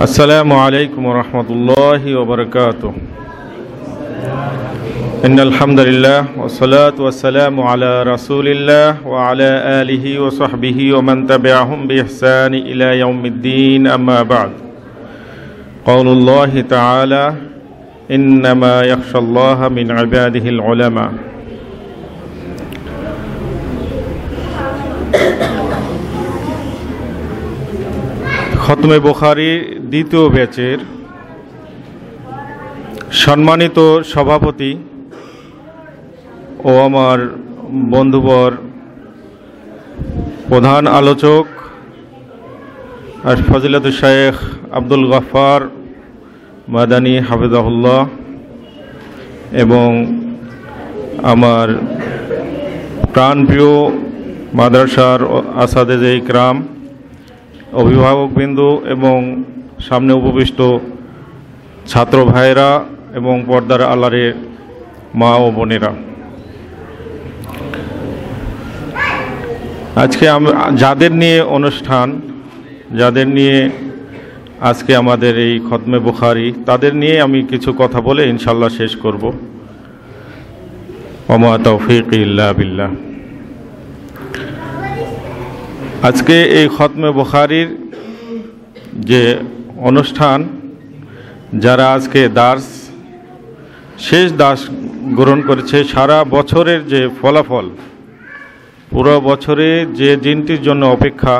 السلام عليكم ورحمة الله وبركاته. إن الحمد لله والصلاة والسلام على رسول الله وعلى آله وصحبه ومن تبعهم بإحسان إلى يوم الدين. أما بعد. قول الله تعالى: إنما يخشى الله من عباده العلماء. খতমে বুখারী দ্বিতীয় ব্যাচের সম্মানিত সভাপতি ও আমার বন্ধুবর প্রধান আলোচক ফজিলাতুল শাইখ আব্দুল গফফার মাদানী হাফিজাহুল্লাহ এবং আমার প্রাণপ্রিয় মাদ্রাসার আসাদেজে ইকরাম, অভিভাবকবৃন্দ এবং সামনে উপবিষ্ট ছাত্র ভাইরা এবং পর্দার আলারের মা ও বোনেরা, আজকে যাদের নিয়ে অনুষ্ঠান, যাদের নিয়ে আজকে আমাদের এই খতমে বুখারী, তাদের নিয়ে আমি কিছু কথা বলে ইনশাল্লাহ শেষ করব। ওয়া তাওফীক ইল্লা বিল্লাহ। আজকে এই খতমে বুখারীর যে অনুষ্ঠান, যারা আজকে শেষ দাস গ্রহণ করেছে, সারা বছরের যে ফলাফল, পুরো বছরে যে দিনটির জন্য অপেক্ষা,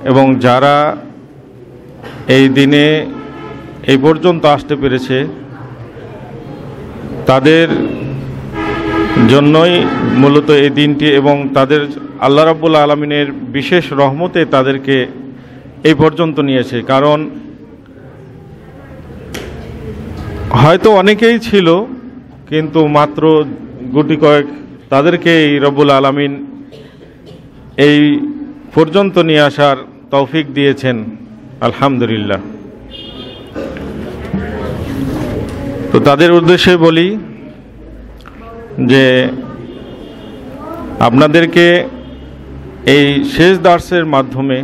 এবং যারা এই দিনে এই পর্যন্ত আসতে পেরেছে, তাদের জন্যই মূলত এই দিনটি, এবং তাদের আল্লাহ রাব্বুল আলামিনের বিশেষ রহমতে তাদেরকে এই পর্যন্ত নিয়েছে। কারণ হয়তো অনেকেই ছিল, কিন্তু মাত্র গুটি কয়েক তাদেরকে এই রব্বুল আলামিন এই পর্যন্ত নিয়ে আসার তৌফিক দিয়েছেন, আলহামদুলিল্লাহ। তো তাদের উদ্দেশ্যে বলি যে আপনাদেরকে এই শেষ দার্সের মাধ্যমে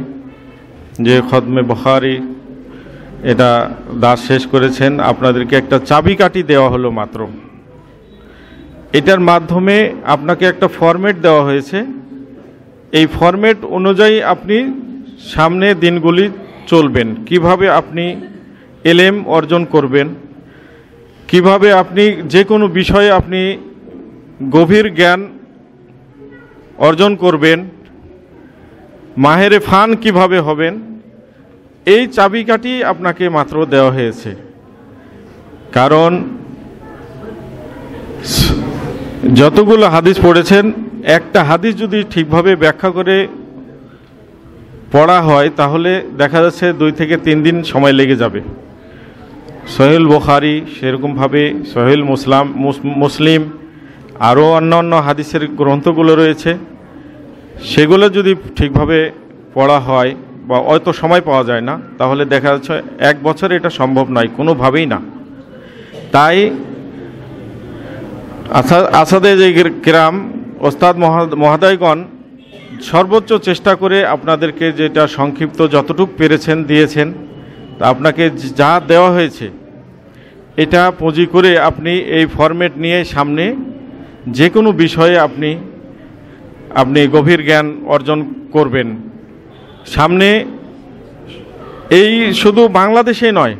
যে খতমে বুখারী এটা দাস শেষ করেছেন, আপনাদেরকে একটা চাবিকাঠি দেওয়া হলো মাত্র। এটার মাধ্যমে আপনাকে একটা ফরম্যাট দেওয়া হয়েছে। এই ফরম্যাট অনুযায়ী আপনি সামনে দিনগুলি চলবেন, কিভাবে আপনি এলেম অর্জন করবেন, কিভাবে আপনি যে কোনো বিষয়ে আপনি গভীর জ্ঞান অর্জন করবেন, মাহেরে ফান কিভাবে হবেন, এই চাবিকাঠি আপনাকে মাত্র দেওয়া হয়েছে। কারণ যতগুলো হাদিস পড়েছেন, একটা হাদিস যদি ঠিকভাবে ব্যাখ্যা করে পড়া হয়, তাহলে দেখা যাচ্ছে 2 থেকে 3 দিন সময় লেগে যাবে। সহিহুল বুখারী, সেরকমভাবে সহিহুল মুসলিম, আরও অন্যান্য হাদিসের গ্রন্থগুলো রয়েছে, সেগুলো যদি ঠিকভাবে পড়া হয় বা অত সময় পাওয়া যায় না, তাহলে দেখা যাচ্ছে 1 বছর এটা সম্ভব নয়, কোনোভাবেই না। তাই আসাদে যে কিরাম, ওস্তাদ মহোদয়গণ সর্বোচ্চ চেষ্টা করে আপনাদেরকে যেটা সংক্ষিপ্ত যতটুকু পেরেছেন দিয়েছেন। তা আপনাকে যা দেওয়া হয়েছে এটা পুঁজি করে আপনি এই ফরম্যাট নিয়ে সামনে যে কোনো বিষয়ে আপনি গভীর জ্ঞান অর্জন করবেন। সামনে এই শুধু বাংলাদেশে নয়,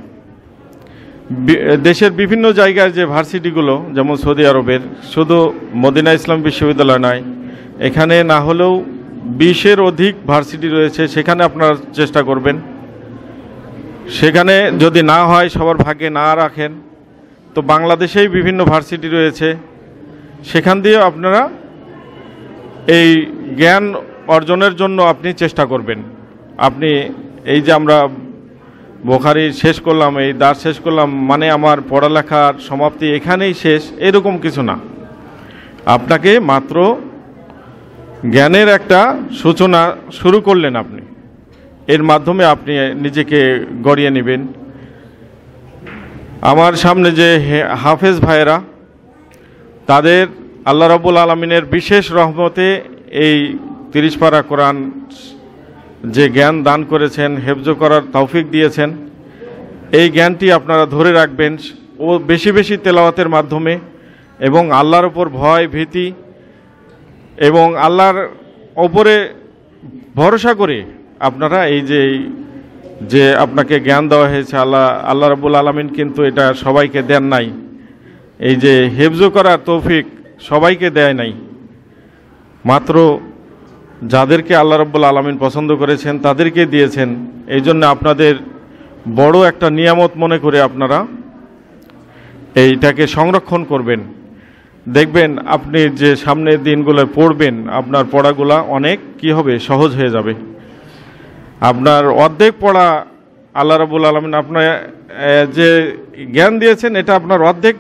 দেশের বিভিন্ন জায়গার যে ভার্সিটিগুলো, যেমন সৌদি আরবের, শুধু মদিনা ইসলাম বিশ্ববিদ্যালয় নয়, এখানে না হলেও 20-এর অধিক ভার্সিটি রয়েছে, সেখানে আপনারা চেষ্টা করবেন। সেখানে যদি না হয়, সবার ভাগ্যে না রাখেন, তো বাংলাদেশেই বিভিন্ন ভার্সিটি রয়েছে, সেখান দিয়ে আপনারা এই জ্ঞান অর্জনের জন্য আপনি চেষ্টা করবেন। আপনি এই যে আমরা বুখারী শেষ করলাম, এই দাস শেষ করলাম, মানে আমার পড়ালেখার সমাপ্তি এখানেই শেষ, এরকম কিছু না। আপনাকে মাত্র জ্ঞানের একটা সূচনা শুরু করলেন আপনি, এর মাধ্যমে আপনি নিজেকে গড়িয়ে নেবেন। আমার সামনে যে হাফেজ ভাইয়েরা, তাদের আল্লাহ রাব্বুল আলামিনের বিশেষ রহমতে এই 30 পারা কোরআন যে জ্ঞান দান করেছেন, হেফজ করার তৌফিক দিয়েছেন, এই জ্ঞানটি আপনারা ধরে রাখবেন ও বেশি বেশি তেলাওয়াতের মাধ্যমে, এবং আল্লাহর ওপর ভয় ভীতি এবং আল্লাহর ওপরে ভরসা করে আপনারা এই যে আপনাকে জ্ঞান দেওয়া হয়েছে, আল্লাহ রাব্বুল আলামিন কিন্তু এটা সবাইকে দেন নাই। এই যে হেফজ করার তৌফিক সবাইকে দেয় নাই, মাত্র যাদেরকে আল্লাহ রাব্বুল আলামিন পছন্দ করেছেন তাদেরকে দিয়েছেন। এই জন্য আপনাদের বড় একটা নিয়ামত মনে করে আপনারা এইটাকে সংরক্ষণ করবেন। দেখবেন আপনি যে সামনের দিনগুলো পড়বেন, আপনার পড়াগুলা অনেক কি হবে, সহজ হয়ে যাবে। আপনার অর্ধেক পড়া আল্লাহ রাব্বুল আলামিন আপনার যে জ্ঞান দিয়েছেন এটা আপনার অর্ধেক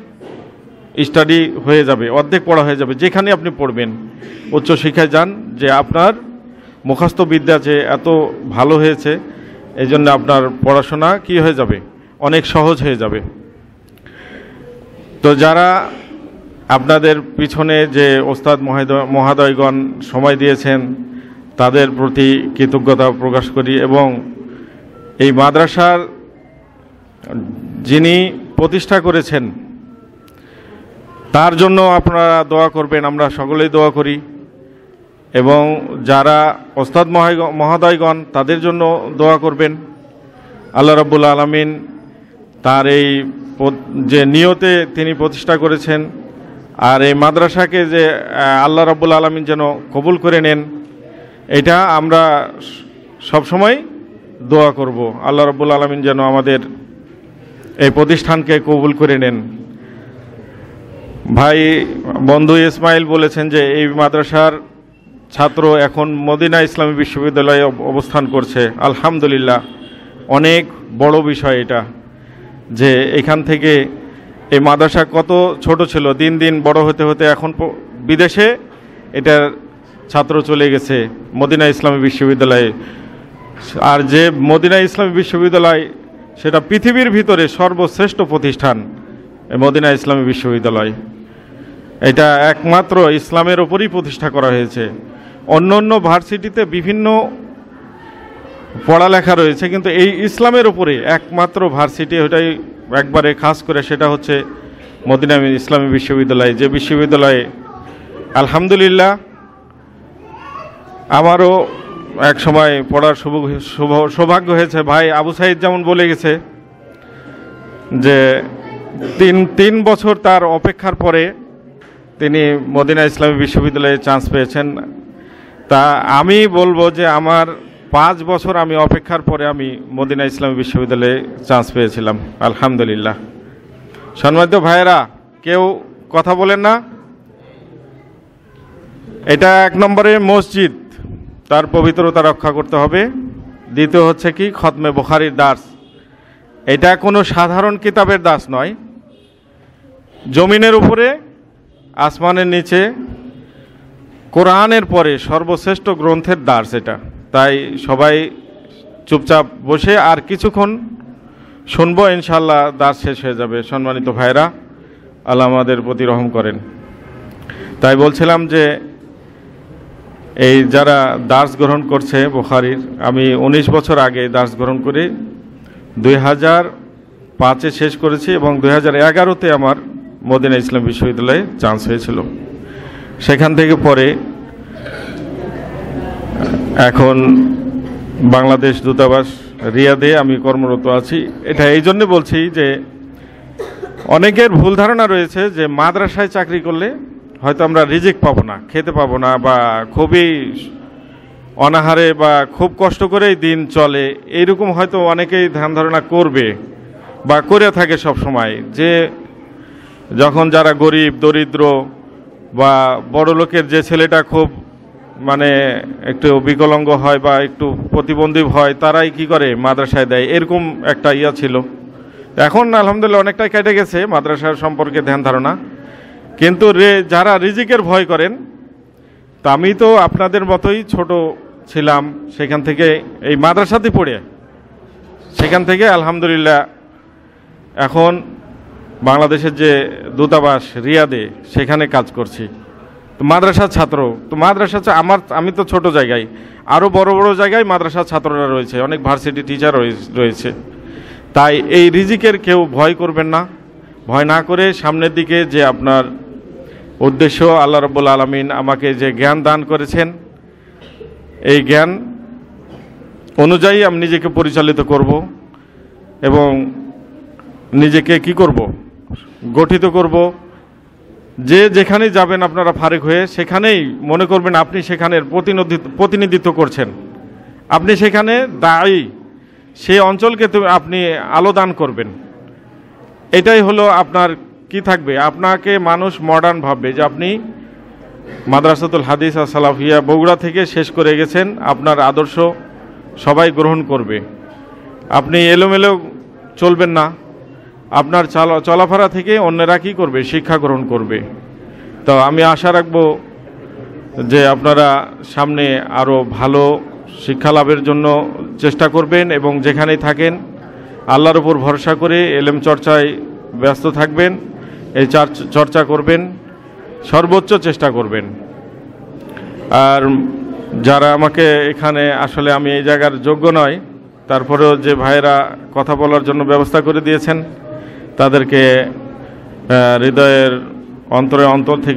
স্টাডি হয়ে যাবে, অর্ধেক পড়া হয়ে যাবে। যেখানে আপনি পড়বেন, উচ্চশিক্ষায় যান, যে আপনার মুখস্থ বিদ্যা যে এত ভালো হয়েছে, এই জন্য আপনার পড়াশোনা কি হয়ে যাবে, অনেক সহজ হয়ে যাবে। তো যারা আপনাদের পিছনে যে ওস্তাদ মহোদয়গণ সময় দিয়েছেন, তাদের প্রতি কৃতজ্ঞতা প্রকাশ করি, এবং এই মাদ্রাসার যিনি প্রতিষ্ঠা করেছেন তার জন্য আপনারা দোয়া করবেন, আমরা সকলেই দোয়া করি। এবং যারা ওস্তাদ মহোদয়গণ তাদের জন্য দোয়া করবেন। আল্লাহ রাব্বুল আলামিন তার এই যে নিয়তে তিনি প্রতিষ্ঠা করেছেন, আর এই মাদ্রাসাকে যে আল্লাহ রাব্বুল আলামিন যেন কবুল করে নেন, এটা আমরা সবসময় দোয়া করব। আল্লাহ রাব্বুল আলামিন যেন আমাদের এই প্রতিষ্ঠানকে কবুল করে নেন। ভাই বন্ধু ইসমাইল বলেছেন যে এই মাদ্রাসার ছাত্র এখন মদিনা ইসলামী বিশ্ববিদ্যালয়ে অবস্থান করছে। আলহামদুলিল্লাহ, অনেক বড় বিষয় এটা, যে এখান থেকে এই মাদ্রাসা কত ছোট ছিল, দিন দিন বড় হতে হতে এখন বিদেশে এটার ছাত্র চলে গেছে মদিনা ইসলামী বিশ্ববিদ্যালয়ে। আর যে মদিনা ইসলামী বিশ্ববিদ্যালয় সেটা পৃথিবীর ভিতরে সর্বশ্রেষ্ঠ প্রতিষ্ঠান, মদিনা ইসলামী বিশ্ববিদ্যালয়। এটা একমাত্র ইসলামের ওপরই প্রতিষ্ঠা করা হয়েছে। অন্য অন্য ভার্সিটিতে বিভিন্ন পড়ালেখা রয়েছে, কিন্তু এই ইসলামের উপরে একমাত্র ভার্সিটি, ওটাই একবারে খাস করে, সেটা হচ্ছে মদিনা ইসলামী বিশ্ববিদ্যালয়। যে বিশ্ববিদ্যালয়ে আলহামদুলিল্লাহ আমারও এক সময় পড়ার সৌভাগ্য হয়েছে। ভাই আবু সাইদ যেমন বলে গেছে যে তিন বছর তার অপেক্ষার পরে তিনি মদিনা ইসলামী বিশ্ববিদ্যালয়ে চান্স পেয়েছেন। তা আমি বলবো যে আমার 5 বছর আমি অপেক্ষার পরে আমি মদিনা ইসলামী বিশ্ববিদ্যালয়ে চান্স পেয়েছিলাম। আলহামদুলিল্লাহ। সম্মানিত ভাইয়েরা, কেউ কথা বলেন না। এটা 1 নম্বরে মসজিদ, তার পবিত্রতা রক্ষা করতে হবে। দ্বিতীয় হচ্ছে কি, খতমে বুখারীর দার্স। এটা কোনো সাধারণ কিতাবের দাস নয়, জমিনের উপরে আসমানের নিচে কোরআনের পরে সর্বশ্রেষ্ঠ গ্রন্থের দার্স এটা। তাই সবাই চুপচাপ বসে আর কিছুক্ষণ শুনবো, ইনশাল্লাহ দার্স শেষ হয়ে যাবে। সম্মানিত ভাইরা, আল্লাহ আমাদের প্রতি রহম করেন। তাই বলছিলাম যে এই যারা দার্স গ্রহণ করছে বুখারীর, আমি 19 বছর আগে দার্স গ্রহণ করি, 2005-এ শেষ করেছি, এবং 2011-তে আমার মদিনা ইসলাম বিশ্ববিদ্যালয়ে চান্স হয়েছিল। সেখান থেকে পরে এখন বাংলাদেশ দূতাবাস রিয়াদে আমি কর্মরত আছি। এটা এই জন্য বলছি যে অনেকের ভুল ধারণা রয়েছে যে মাদ্রাসায় চাকরি করলে হয়তো আমরা রিজিক পাবো না, খেতে পাবো না, বা খুবই অনাহারে বা খুব কষ্ট করেই দিন চলে, এইরকম হয়তো অনেকেই ধ্যান ধারণা করবে বা করে থাকে সব সময়। যে যখন যারা গরিব দরিদ্র বা বড় লোকের যে ছেলেটা খুব মানে একটু বিকলাঙ্গ হয় বা একটু প্রতিবন্ধী হয়, তারাই কি করে মাদ্রাসায় দেয়, এরকম একটা ইয়া ছিল। এখন আলহামদুলিল্লাহ অনেকটাই কেটে গেছে মাদ্রাসার সম্পর্কে ধ্যান ধারণা। কিন্তু যারা রিজিকের ভয় করেন, তা আমি তো আপনাদের মতোই ছোট ছিলাম, সেখান থেকে এই মাদ্রাসাতে পড়ে সেখান থেকে আলহামদুলিল্লাহ এখন বাংলাদেশের যে দূতাবাস রিয়াদে, সেখানে কাজ করছি। তো মাদ্রাসার ছাত্র, তো আমি তো ছোট জায়গায়, আরও বড় বড় জায়গায় মাদ্রাসার ছাত্ররা রয়েছে, অনেক ভার্সিটি টিচার রয়েছে। তাই এই রিজিকের কেউ ভয় করবেন না। ভয় না করে সামনের দিকে যে আপনার উদ্দেশ্য, আল্লাহ রাব্বুল আলামিন আমাকে যে জ্ঞান দান করেছেন, এই জ্ঞান অনুযায়ী আমি নিজেকে পরিচালিত করব এবং নিজেকে কি করব, গঠিত করব। যে যেখানেই যাবেন আপনারা ফারেক হয়ে, সেখানেই মনে করবেন আপনি সেখানের প্রতিনিধিত্ব করছেন, আপনি সেখানে দায়ী, সেই অঞ্চলকে আপনি আলো দান করবেন। এটাই হলো আপনার কি থাকবে, আপনাকে মানুষ মডার্ন ভাববে যে আপনি মাদ্রাসাতুল হাদিস আর সালাফিয়া বগুড়া থেকে শেষ করে গেছেন, আপনার আদর্শ সবাই গ্রহণ করবে। আপনি এলোমেলো চলবেন না, আপনার চলাফেরা থেকে অন্যরা কী করবে, শিক্ষা গ্রহণ করবে। তো আমি আশা রাখব যে আপনারা সামনে আরও ভালো শিক্ষা লাভের জন্য চেষ্টা করবেন এবং যেখানেই থাকেন আল্লাহর উপর ভরসা করে এলেম চর্চায় ব্যস্ত থাকবেন, এই চর্চা করবেন, সর্বোচ্চ চেষ্টা করবেন। আর যারা আমাকে এখানে, আসলে আমি এই জায়গার যোগ্য নয়, তারপরেও যে ভাইয়েরা কথা বলার জন্য ব্যবস্থা করে দিয়েছেন, তাদেরকে হৃদয়ের অন্তর থেকে